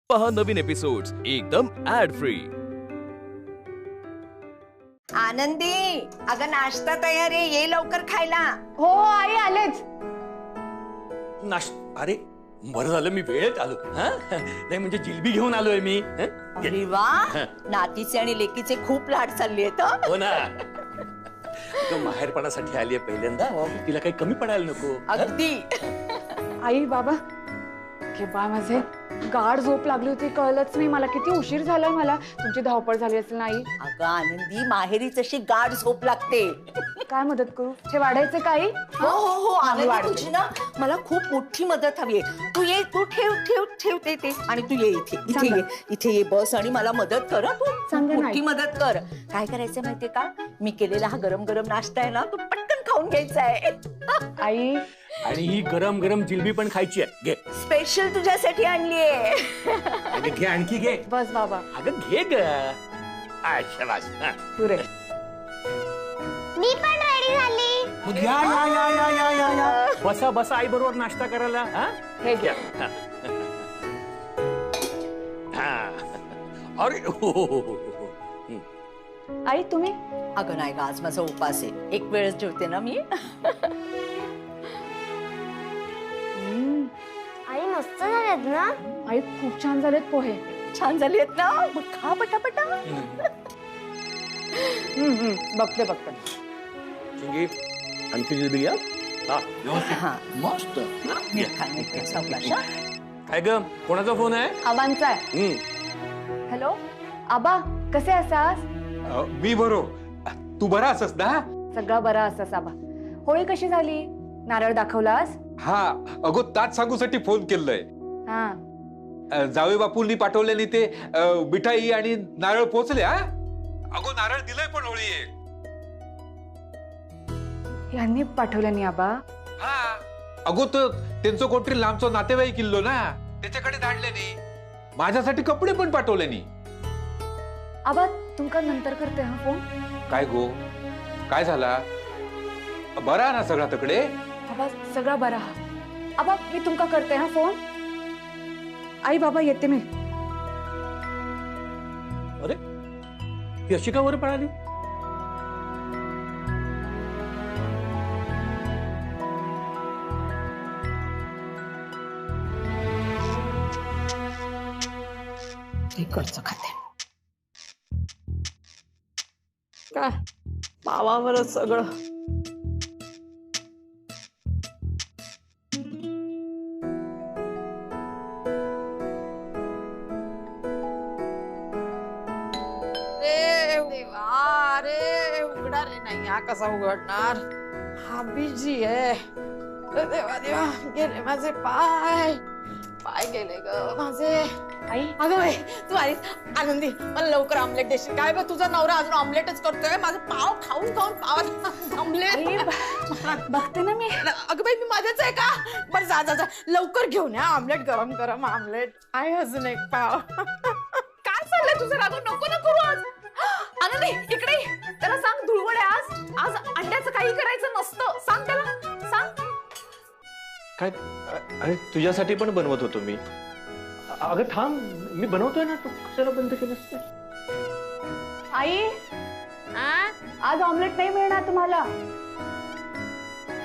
पहा नवीन एपिसोड्स एकदम add free. आनंदी, अगं नाश्ता तयार आहे, ये लवकर खायला। हो आई आलेच। अरे बरं झालं मी वेळेत आलो। नाही म्हणजे जिलबी घेऊन आलोय मी। अरे वा, नातीचे आणि लेकीचे खूप लाड चालले आहेत। हो ना, तो माहेरपणासाठी आली आहे पहिल्यांदा, तिला काही कमी पडायला नको। अगदी। आई बाबा हे बा माझे गाढ झोप लागली होती, कळलंच नाही मला, किती उशीर झालाय मला। तुमची धावपळ झाली असेल ना आई? अगं आनंदी, माहेरीच अशी गाढ झोप लागते। काय मदत करू? ते वाढायचे काही? हो हो हो आनंदी, तुझी ना मला खूप मोठी मदत हवी आहे। तू ये, तू ठेव ठेव ठेवते ते, आणि तू ये इथे ये बस आणि मला मदत कर। तू मोठी मदत कर। काय करायचं माहितीये का, मी केलेला हा गरम गरम नाश्ता आहे ना, तू पटकन खाऊन घ्यायचा आहे। आई आणि ही गरम गरम जिलबी पण खायची आहे, घे। स्पेशल तुझ्यासाठी आणलीये। अगं घे, आणखी घे। बस बाबा। अगं घे ग। अच्छा बस पुरे। मी पण रेडी झाली। या या या या या या या बसा बसा, आई बरोबर नाश्ता करायला। हे घ्या। अरे हो। आई तुम्ही? अगं नाही ग, आज माझा उपास आहे, एक वेळच जेवते ना मी। आई मस्त झालेत ना? आई खूप छान झालेत पोहे। छान झाली आहेत ना, मग खा पटापटा। बघते बघते। चिंगी, आणखी जिलबी घ्या। हा मस्त। सावकाश हा। काय ग, कोणाचा फोन आहे? आबांचा आहे। हॅलो आबा, कसे असास? मी बरो, तू बरा असस ना? सगळा बरा असास आबा। होळी कशी झाली? नारळ दाखवलास? हा, अगो ताच सांगूसाठी फोन केलंय। हा, जावे बापूंनी पाठवलेली ते मिठाई आणि नारळ पोचले। हा अगो, नारळ दिलंय पण होळी आहे। यांनी पाठवल्यानी आबा? हा अगो, तो त्यांचं कोणतरी लांबचं नातेवाईक किल्लो ना, त्याच्याकडे धाडल्यानी। माझ्यासाठी कपडे पण पाठवल्यानी। आबा तुमका नंतर करते हा फोन। काय गो, काय झाला? बरा ना सगळा तकडे? आबा सगळा बरा हा। आबा मी तुमका करते हा फोन। आई बाबा येते मी। अरे ती अशी का वर पळाली? इकडचं खाते काय पावावरच सगळं। देवा रे, उघडा रे। नाही हा कसा उघडणार, हा बिजी आहे। देवा देवा, गेले माझे पाय, पाय गेले ग माझे। आई अगं बाई, तू आलीस आनंदी, मला लवकर ऑमलेट देशील काय? बघ तुझा नवरा अजून ऑमलेटच करतोय, माझं पाव खाऊन खाऊन पावात ऑमलेट। बघते ना मी। अगं बाई, मी माझ्याच आहे का? बरं जा जा जा, लवकर घेऊन या ऑमलेट, गरम गरम ऑमलेट आहे, अजून एक पाव। काय चाललंय तुझं राघव? नको ना करू आज। आनंदी इकडे ये. त्याला सांग धुळवडे आज आज अंड्याचं काही करायचं नसतं, सांग त्याला, सांग। काय? अरे तुझ्यासाठी पण बनवत होतो मी। अगं थांब, मी बनवतोय ना, तू कशाला बंद केलंस? आई आज ऑमलेट नाही मिळणार तुम्हाला,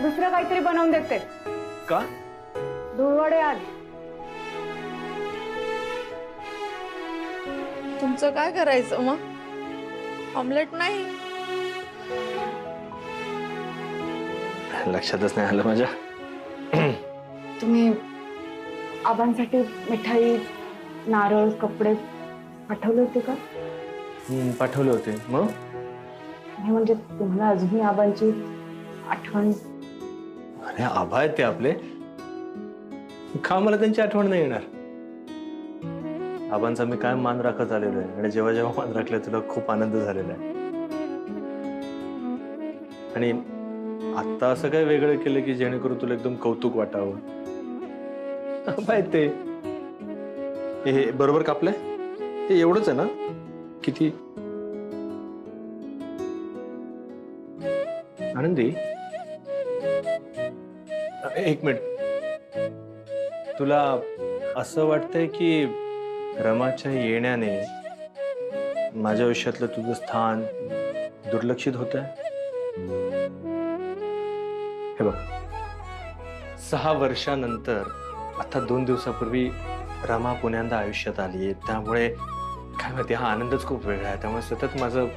दुसरं काहीतरी बनवून देते। का? धुळवडे आज। तुमचं काय करायचं मग? ऑमलेट नाही? लक्षातच नाही आलं माझ्या। तुम्ही आबांसाठी मिठाई, नारळ, कपडे पाठवले होते का? पाठवले होते। मग हे म्हणजे तुम्हाला अजूनही आबांची आठवण? अरे आभा आहेत ते आपले, का मला त्यांची आठवण नाही येणार? आबांचा मी काय मान राखत आलेलो आहे, आणि जेव्हा जेव्हा मान राखलं तुला खूप आनंद झालेला आहे। आणि आता असं काय वेगळं केलं की जेणेकरून तुला एकदम कौतुक वाटावं? आबा आहेत ते। हे बरोबर कापलंय? हे एवढंच आहे ना? किती? आनंदी एक मिनिट, तुला असं वाटतंय की रमाच्या येण्याने माझ्या आयुष्यातलं तुझं स्थान दुर्लक्षित होत आहे. हे बघ, 6 वर्षानंतर आता 2 दिवसापूर्वी रमा पुण्यांदा आयुष्यात आली आहे. त्यामुळे काय माहिती, हा आनंदच खूप वेगळा आहे. त्यामुळे सतत माझं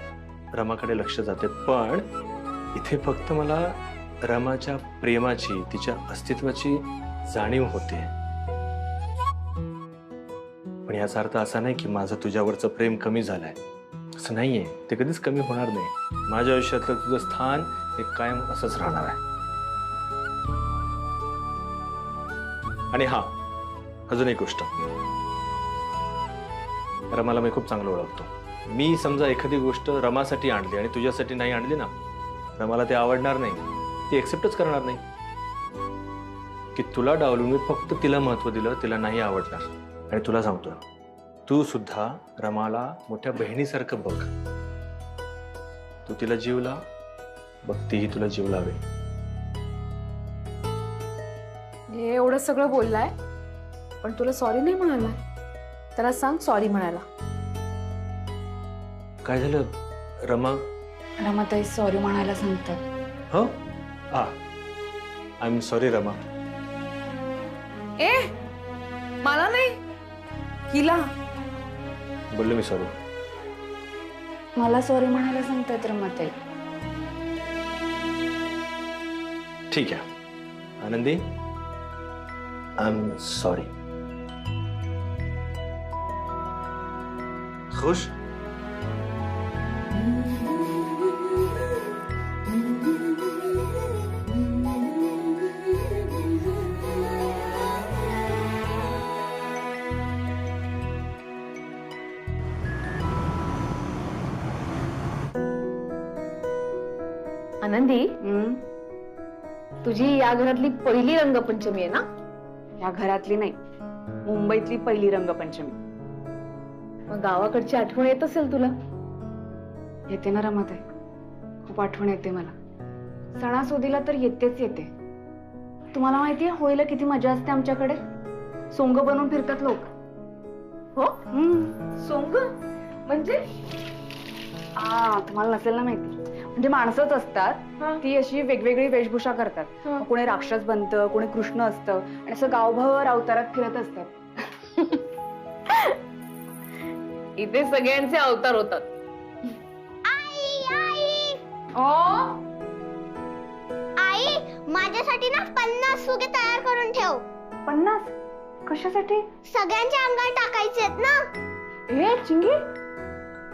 रमाकडे लक्ष जाते. पण इथे फक्त मला रमाच्या प्रेमाची, तिच्या अस्तित्वाची जाणीव होते. पण याचा अर्थ असा नाही की माझं तुझ्यावरचं प्रेम कमी झालंय. असं नाहीये, ते कधीच कमी होणार नाही. माझ्या आयुष्यातलं तुझं स्थान हे कायम असंच राहणार आहे. आणि हा, अजून एक गोष्ट, रमाला मी खूप चांगलं ओळखतो. मी समजा एखादी गोष्ट रमासाठी आणली आणि तुझ्यासाठी नाही आणली ना, रमाला ते आवडणार नाही, ती एक्सेप्टच करणार नाही. की तुला डावलून मी फक्त तिला महत्व दिलं, तिला नाही आवडणार. आणि तुला सांगतो, तू सुद्धा रमाला मोठ्या बहिणीसारखं बघ. तू तिला जीव लाव, बघ तीही तुला जीव लावे. हे एवढं सगळं बोललाय, पण तुला सॉरी नाही म्हणाला. त्याला सांग सॉरी म्हणायला. काय झालं रमा? रमाताई सॉरी म्हणायला सांगतात. हो, आय एम सॉरी रमा. ए, मला नाही, हिला. बोललो मी सॉरी. मला सॉरी म्हणायला सांगतात रमाताई. ठीक आहे आनंदी, आय एम सॉरी. खुश? आनंदी, तुझी या घरातली पहिली रंगपंचमी आहे ना? या घरातली नाही, मुंबईतली पहिली रंगपंचमी. मग गावाकडची आठवण येत असेल तुला? येते ना रमाताई, खूप आठवण येते मला. सणासुदीला तर येतेच येते. तुम्हाला माहितीये होळीला किती मजा असते आमच्याकडे. सोंग बनवून फिरतात लोक. हो, सोंग म्हणजे? तुम्हाला नसेल ना माहिती. म्हणजे माणसंच असतात, ती अशी वेगवेगळी वेशभूषा करतात. कोणी राक्षस बनतं, कोणी कृष्ण असतं आणि असं गावभर अवतारात फिरत असतात. इथे सगळ्यांचे अवतार होतात. आई, माझ्यासाठी ना 50 फुगे तयार करून ठेव. 50? कशासाठी? सगळ्यांच्या अंगात टाकायचे आहेत ना. ए चिंगी,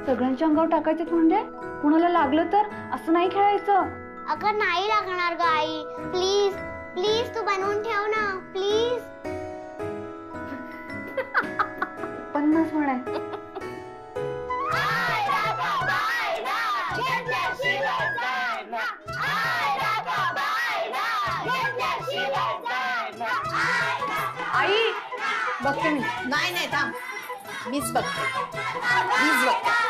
सगळ्यांच्या अंगावर टाकायचे म्हणजे? कुणाला लागलं तर? असं नाही खेळायचं. अगं नाही लागणार ग आई, प्लीज प्लीज तू बनवून ठेव ना, प्लीज. 50 म्हणाय. आई बघते मी. नाही नाही थांब, मीच बघते, मीच बघते.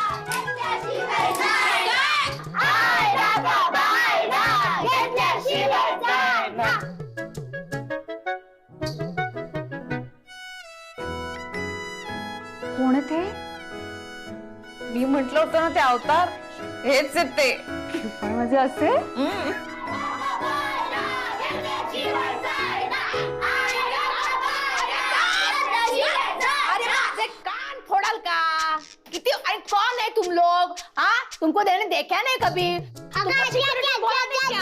कोण आहे ते? मी म्हंटल होतं ना ते अवतार हेच आहेत ते. पण म्हणजे असे अरे माझे कान फोडाल का? किती? अरे कौन है तुम लोग? हाँ, तुमको देने देखा नहीं कभी?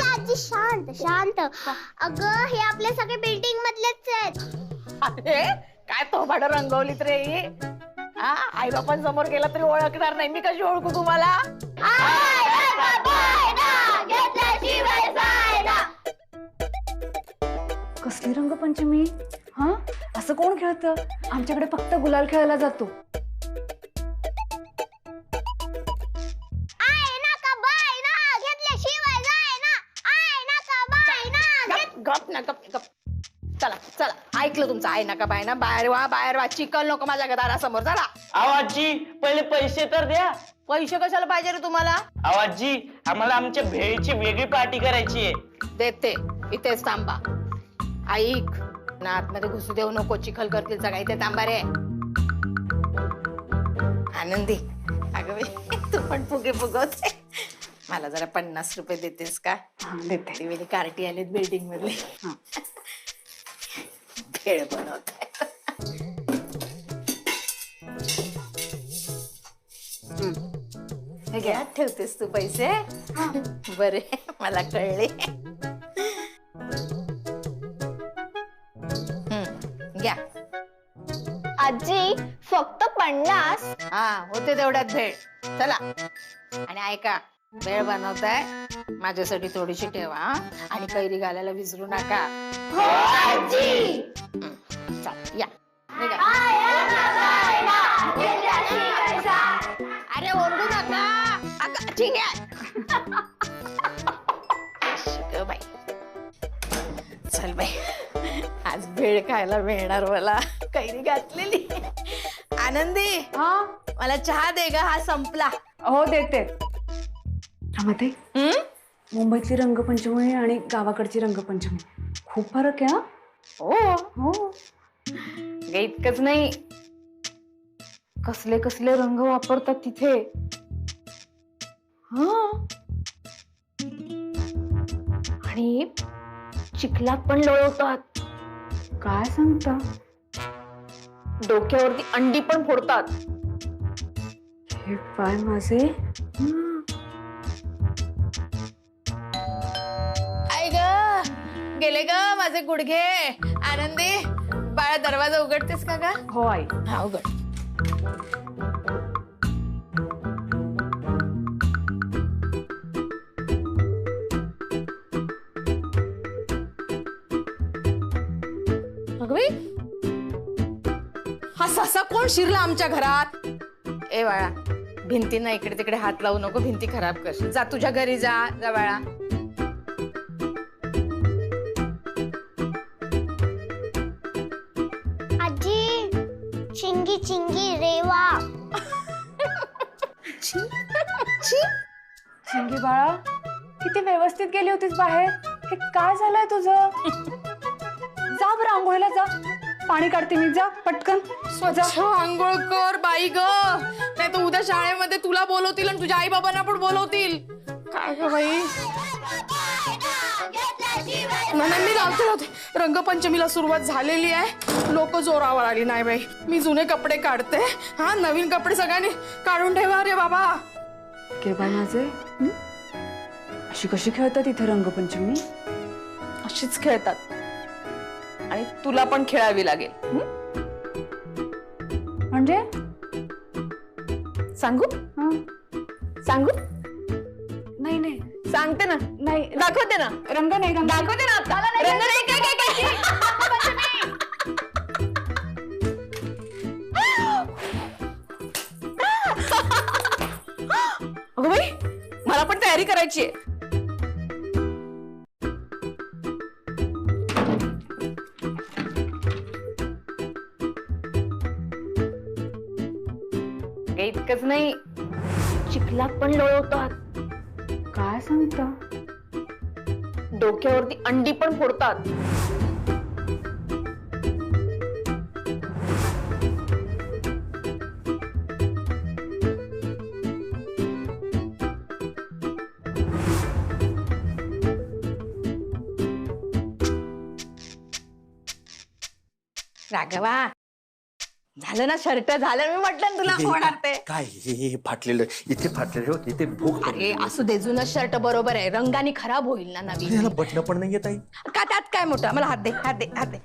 आजी शांत शांत. अगं हे आपले सगळे बिल्डिंग मधलेच आहेत. अरे काय तोबाड रंगवलीत रे ही. आई बापांसमोर गेला तरी ओळखणार नाही. मी कशी ओळखू तुम्हाला? कसली रंगपंचमी? हा, असं कोण खेळतं? आमच्याकडे फक्त गुलाल खेळायला जातो. गप ना गप गप. चला चला, ऐकलं तुमचं. आई नका बाय ना, बाहेर वा चिकल नको माझ्या दारासमोर. चला. आवाजी पहिले पैसे तर द्या. पैसे कशाला पाहिजे रे तुम्हाला? आवाजी आम्हाला आमच्या भेळीची वेगळी पार्टी करायची आहे. देते, इथेच थांबा. ऐक ना, आतमध्ये घुसू देऊ नको, चिखल करतील सगळा. इथे थांबा रे. आनंदी, अगं बाई, तू पण फुगे फुगवते. मला जरा 50 रुपये देतेस का? देते. ती वेळी कार्टी आलेत बिल्डिंग मधले. भेळ बनवत हे घ्या. ठेवतेस तू पैसे? बरे, मला कळले. घ्या. आजी फक्त 50? हा, होते तेवढ्यात भेळ. चला. आणि ऐका, भेळ बनवताय माझ्यासाठी थोडीशी ठेवा हा? आणि कैरी घालायला विसरू नका. हो आजी. चल, या. निघा. अरे ओरडू नका. अगं, ठीक आहे. शिक बाई. चल बाई, आज भेळ खायला मिळणार मला. कैरी घातलेली. आनंदी, मला चहा दे ग, हा संपला. हो देते. रमाते, मुंबईतली रंगपंचमी आणि गावाकडची रंगपंचमी खूप फरक आहे. हो, हो. इतकंच नाही, कसले कसले रंग वापरतात तिथे. आणि चिखलात पण लोळवतात. काय सांगता? डोक्यावरती अंडी पण फोडतात. हे पाय माझे. आई ग, गेले ग माझे गुडघे. आनंदी, बाळा दरवाजा उघडतेस का ग? हो आई. हा, उघड. अगं बाई, हा ससा कोण शिरला आमच्या घरात? ए बाळा, भिंतींना इकडे तिकडे हात लावू नको, भिंती खराब करशील. जा तुझ्या घरी, जा जा बाळा. आजी चिंगी चिंगी रेवा. शिंगी बाळा, किती व्यवस्थित गेली होतीस बाहेर. हे काय झालंय तुझं? जा बरं आंघोळीला जा. पाणी काढते मी. जा पटकन. स्वच्छ आंघोळ कर बाई ग, नाही तर उद्या शाळेमध्ये तुला बोलवतील आणि तुझ्या आई बाबांना पण बोलवतील. काय ग बाई. नाही, मी लावते. रंगपंचमीला सुरुवात झालेली आहे. लोक जोरावर आली नाही बाई. मी जुने कपडे काढते. हा, नवीन कपडे सगळ्यांनी काढून ठेवा रे बाबा. के बाय माझे, अशी कशी खेळतात इथे रंगपंचमी? अशीच खेळतात आणि तुला पण खेळावी लागेल. म्हणजे सांगू? सांगू? नाही नाही सांगते ना. नाही. दाखवते ना. रंग नाही. रंग दाखवते ना आता. रंग नाही. काय अगं बाई, मला पण तयारी करायची आहे. इतकंच नाही, चिखलात पण लोळवतात. काय सांगता? डोक्यावरती अंडी पण फोडतात. राघवा, झालं ना शर्ट झालं. मी म्हटलं ना तुला होणार ते. काय हे फाटलेलं, इथे फाटलेलं, हो इथे भूक. अरे असू दे, जुनं शर्ट बरोबर आहे, रंगाने खराब होईल ना नवीन. याला बटणं पण नाही येत आई. का त्यात काय मोठं? मला हात दे, हात दे, हात दे.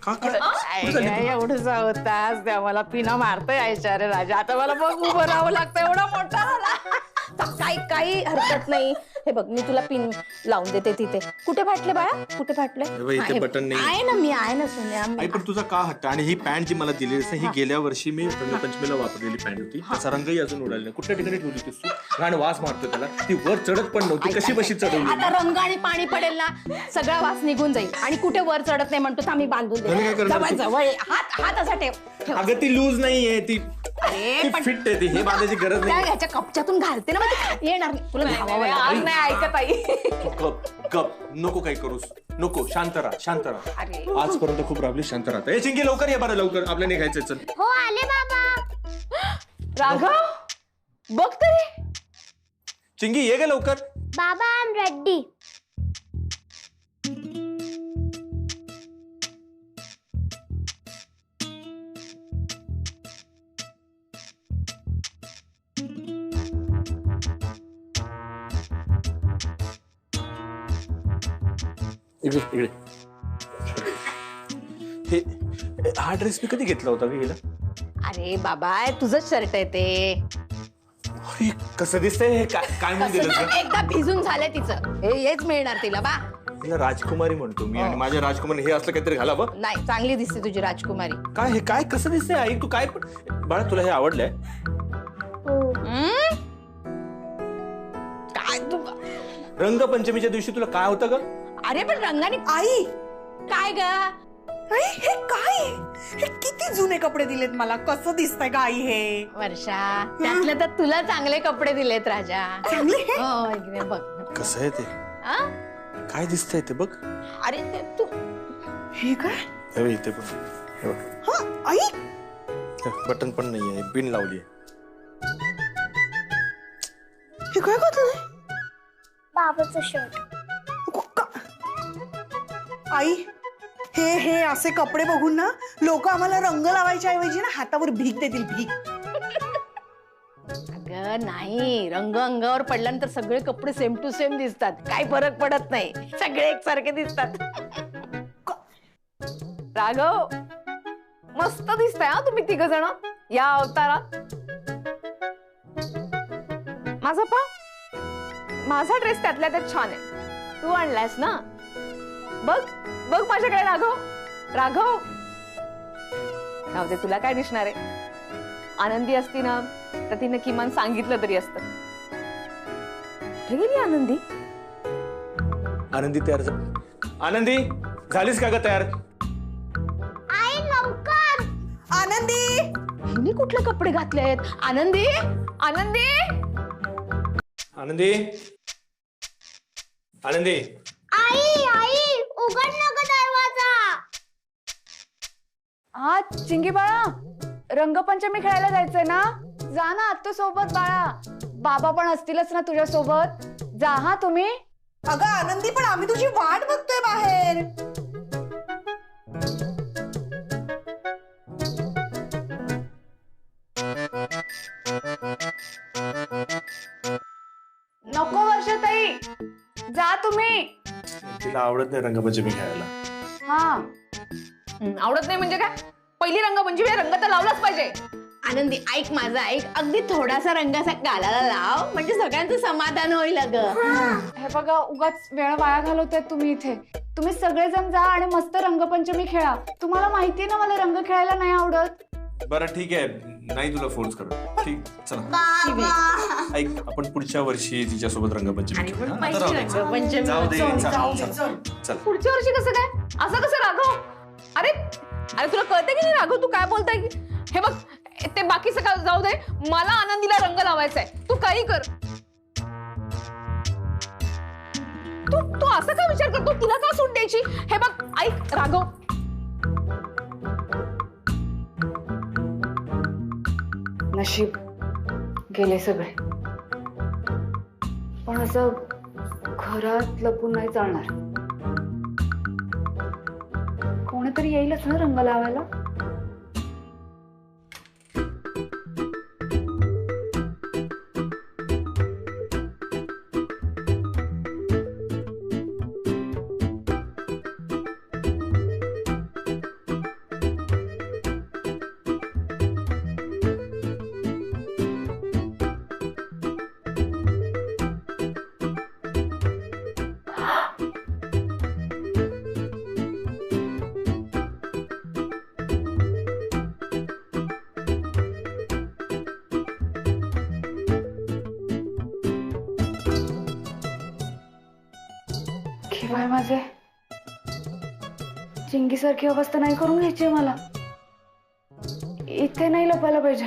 एवढंचा होतास त्या मला पिना मारतोय आयच्या. रे राजा, आता मला बघ उभं राहावं लागतं, एवढा मोठा झाला. काही हरकत नाही. हे बघ, मी तुला पिन लावून देते तिथे. कुठे फाटले बाळा? कुठे फाटले? इथे बटन नाही आहे ना, मी आहे ना सोन्या. आई. पण तुझा का हट्ट? आणि ही पॅन्ट जी मला दिली असते, ही गेल्या वर्षी मी रंगपंचमीला वापरलेली पॅन्ट होती. त्याचा रंगही अजून उडाला नाही. कुठल्या ठिकाणी ठेवली होतीस तू? घाण वास मारतो त्याला. ती वर चढत पण नव्हती. कशी बशी चढवली? आता रंग आणि पाणी पडेल ना, सगळा वास निघून जाईल. आणि कुठे वर चढत नाही म्हणतो, आम्ही बांधून आणि काय देतो. करणार जवळ तू? जवळ हात असा ठेव. अगं ती लूज नाहीये, ती अरे पण फिट आहे. ती हे बांधायची गरज त्या नाही. ह्याच्या कपच्यातून घालते ना, मग येणार नाही. तुला धावावं लागेल. नाही ऐकत आई. गप गप, नको काही करूस. नको, शांत राहा, शांत राहा. अरे आजपर्यंत खूप राबली, शांत राहता. ए चिंकी, लवकर ये बरं, लवकर. आपल्या निघायचंय. चल. हो आले बाबा. राघव, बघ तरी. चिंगी ये गे लवकर. बाबा आय एम रेडी. इकडे इकडे. हे हा ड्रेस मी कधी घेतला होता गेला? अरे बाबा तुझंच शर्ट आहे ते. अरे कसं दिसतंय हे? काय म्हणून दिलं तुला? एकदा भिजून झालंय तिचं. हेच मिळणार तिला बा. तिला राजकुमारी म्हणतो मी आणि माझ्या राजकुमारी हे असलं काहीतरी घाला बघ. नाही चांगली दिसते तुझी राजकुमारी. काय हे काय कसं दिसतंय आई? तू काय पण बाळा तुला हे आवडलंय? काय तू. रंगपंचमीच्या दिवशी तुला काय होतं ग? अरे पण रंगाने. आई काय ग? आई हे काय हे किती जुने कपडे दिलेत मला. कसं दिसतंय ग आई हे? वर्षा त्यातले तर तुला चांगले कपडे दिलेत राजा. चांगले हो इकडे बघ. कसं आहे ते? आ? काय दिसतंय ते बघ. अरे ते तू. हे काय? हे बघ इथे पण. हे बघ. हा आई बटन पण नाहीये, पिन लावली. हे काय करतोय? बाबाचं शर्ट. आई हे हे असे कपडे बघून ना लोक आम्हाला रंग लावायच्या ऐवजी ना हातावर भीक देतील. भीक. अगं नाही रंग अंगावर पडल्यानंतर सगळे कपडे सेम टू सेम दिसतात. काही फरक पडत नाही. सगळे एकसारखे दिसतात. राघव मस्त दिसताय हा तुम्ही तिघ जण या अवतारात. माझा ड्रेस त्यातल्या त्यात छान आहे. तू आणलायस ना. बघ बघ माझ्याकडे राघव. राघव तुला काय दिसणार आहे? आनंदी असती ना तर तिने किमान सांगितलं तरी असतं. कुठे गेली आनंदी? आनंदी तयार आनंदी झालीस का ग तयार? आई लवकर. आनंदी हिने कुठले कपडे घातले आहेत? आनंदी आनंदी आनंदी आनंदी. आई आई उघड नका दरवाजा. हा चिंगी बाळा रंगपंचमी खेळायला जायचंय ना. जा ना आत्तू सोबत बाळा. बाबा पण असतीलच ना तुझ्या सोबत. जा हा तुम्ही. अगं आनंदी पण आम्ही तुझी वाट बघतोय बाहेर. नको वर्षाताई जा तुम्ही. तिला आवडत नाही रंगपंचमी खेळायला. हा आवडत नाही म्हणजे काय? पहिली रंगपंचमी रंग तर लावलाच पाहिजे. आनंदी ऐक माझं ऐक. अगदी थोडासा रंगाचा गालाला लाव म्हणजे सगळ्यांचं समाधान होईल. अगं हे बघा उगाच वेळ वाया घालवताय तुम्ही इथे. तुम्ही सगळेजण जा आणि मस्त रंगपंचमी खेळा. तुम्हाला माहितीये ना मला रंग खेळायला नाही आवडत. बरं ठीक आहे नाही तुला फोर्स करत. ठीक चला ऐक आपण पुढच्या वर्षी तिच्यासोबत रंगपंचमी खेळू. आता राहू दे. रंगपंचमी जाऊ दे चल. पुढच्या वर्षी कसं काय? असं कसं राघव? अरे अरे तुला कळतंय की नाही राघव तू काय बोलताय? हे बघ ते बाकी सगळं जाऊ दे. मला आनंदीला रंग लावायचा आहे. तू काही कर. तू असं का विचार करतो? तिला का सूट द्यायची? हे बघ ऐक राघव. नशीब गेले सगळे. पण असं घरात लपून नाही चालणार. कोणीतरी येईलच ना रंग लावायला. केव्हाय माझे चिंगी सारखी अवस्था नाही करून घ्यायची मला. इथे नाही लपायला पाहिजे.